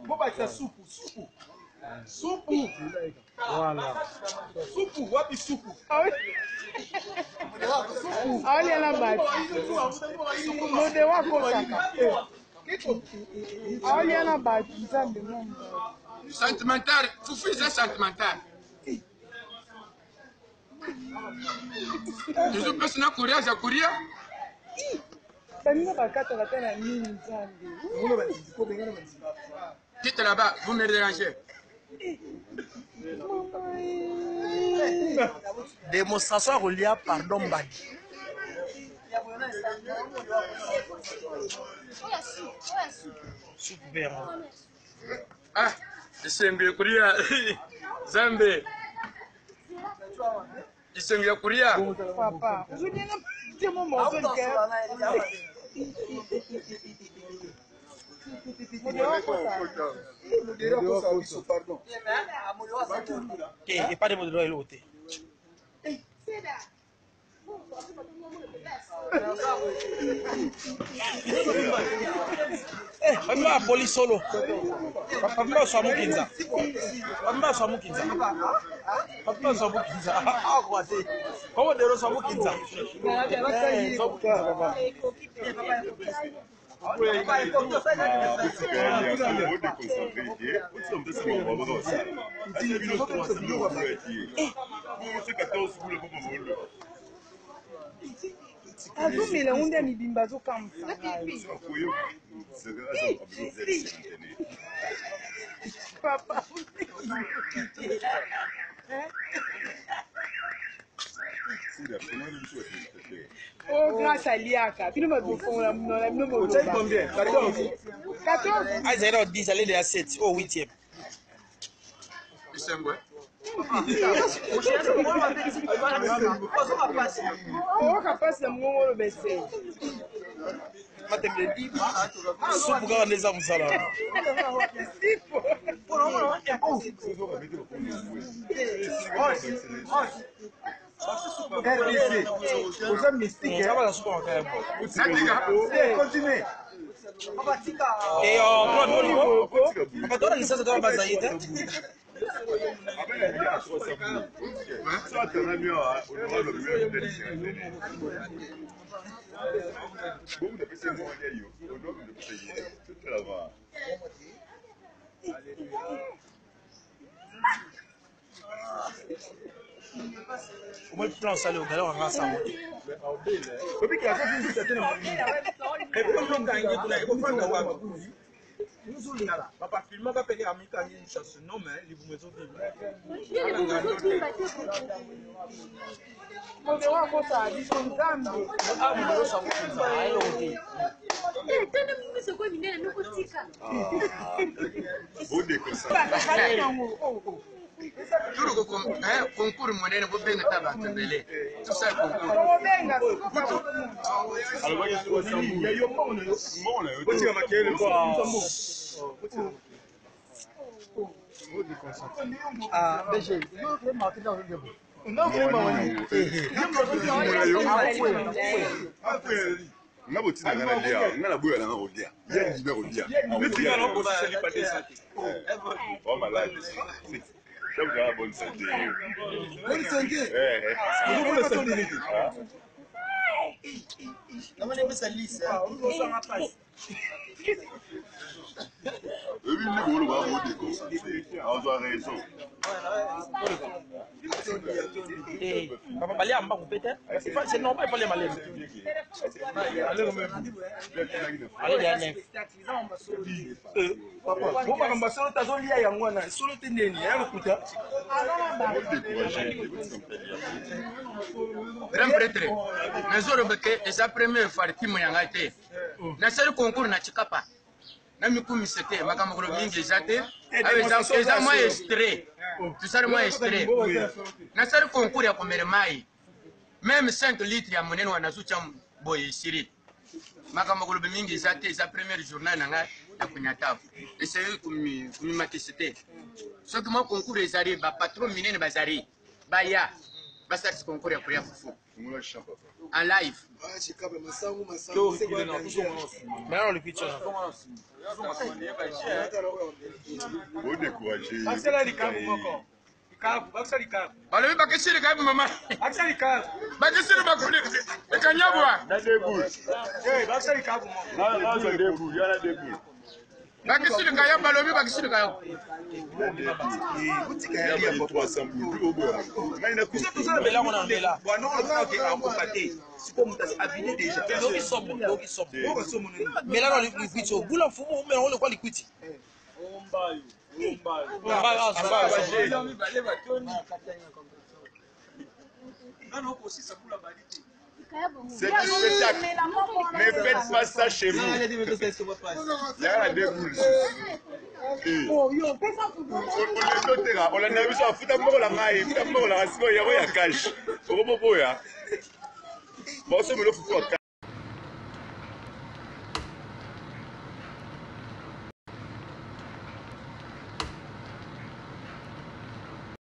Boba supu. Supu. Voilà. Supu, wapi supu? Olha na bati. Mode wako saka. Olha na bati, nzambe Mungu. Sentimental, fufu c'est sentimental. Toujours personne à courir, ça courir. Baninga bakata batana nini nzambe. Quitte là-bas, vous me dérangez. Démonstration à Rolia, pardon, Badi. Super. Ah, isengue kuria. Zambe. Isengue kuria. Papa, vous venez de mon morceau de cœur. Et pas de modèle à l'autre. Papa police solo. Papa so mukinza. Papa so mukinza. Papa so mukinza. Ah quoi c'est? Comment dire so mukinza? Azumile unde ni bimba zo kamsa. Papa. Oh, grâce à Liaka. Puis nous m'avons fait la Vous savez combien? 14. 14. Ah, ils allaient 10, allaient à 7, au 8e. Isengue. Oh, capaz de mon bébé. Matembe di. Supu kwa neza msala. Vous êtes mystique. Ça va la supu kwa yambo. Continuez. Et on doit on doit lisasa dans base ayete. Comment tu lances aller au galère en ça? Depuis qu'il a fait une certaine et puis on gagne tout là, il faut prendre la nous sommes là. Papa filme va payer à Mika une chasse non mais les boumeaux Mode wako sa biso nzambe. Ah, mon ça vous ça aille au thé. Eh, tena mimi sio kwa minene nuko tika. Bode comme ça. Tout le concours monnaie vous bien taba tembele. Tout ça concours. Obenga. alors il y a eu mon on tire maquiller quoi. Ah, BG. Je marqué dans le début. Non, nga botina nga na lia nga na boya na olia ya dibe olia mais tu vas là pour se lui passer ça oh malade ça vous a bonne santé bonne santé vous voulez la santé Non, mais c'est lisse. oui mais vous le voir vous déconcentré on a raison Eh, papa balé amba coupete. C'est normal pas les malais. Allez ya nef. papa bon par ambassadeur tazo lia ya ngwana solo teneni ya lokuta Grand prêtre, mais orobeke esa première fois timu yanga ite. Na seri concours na chikapa. Na mikumi sete makamukolo mingi zate. Eza moi extrait. Tu sais moi extrait. Na seri concours ya komere mai. Même 5 litres ya monene wana zucha boy siri. Makamukolo mingi zate eza première journée nanga ya kunyatafu. Essayer kumi matisete. Ce que mon concours ezari ba patron minene bazari. Baya. basalisi concours ya kolia fufu en live Maintenant, le pitch. balobi bakesili kayebu mama bakesili bakuli ekanyabwa bakesili kayo balobi bakesili kayo Mais là, dans le pitch, au bout, là, faut on le quoi, les quitty. C'est du spectacle. Ne faites pas ça chez vous. Il y a des boules. On a vu ça. Fouta moko la maille. Fouta moko la racine. Il y a cash. Bon, ça me le fout.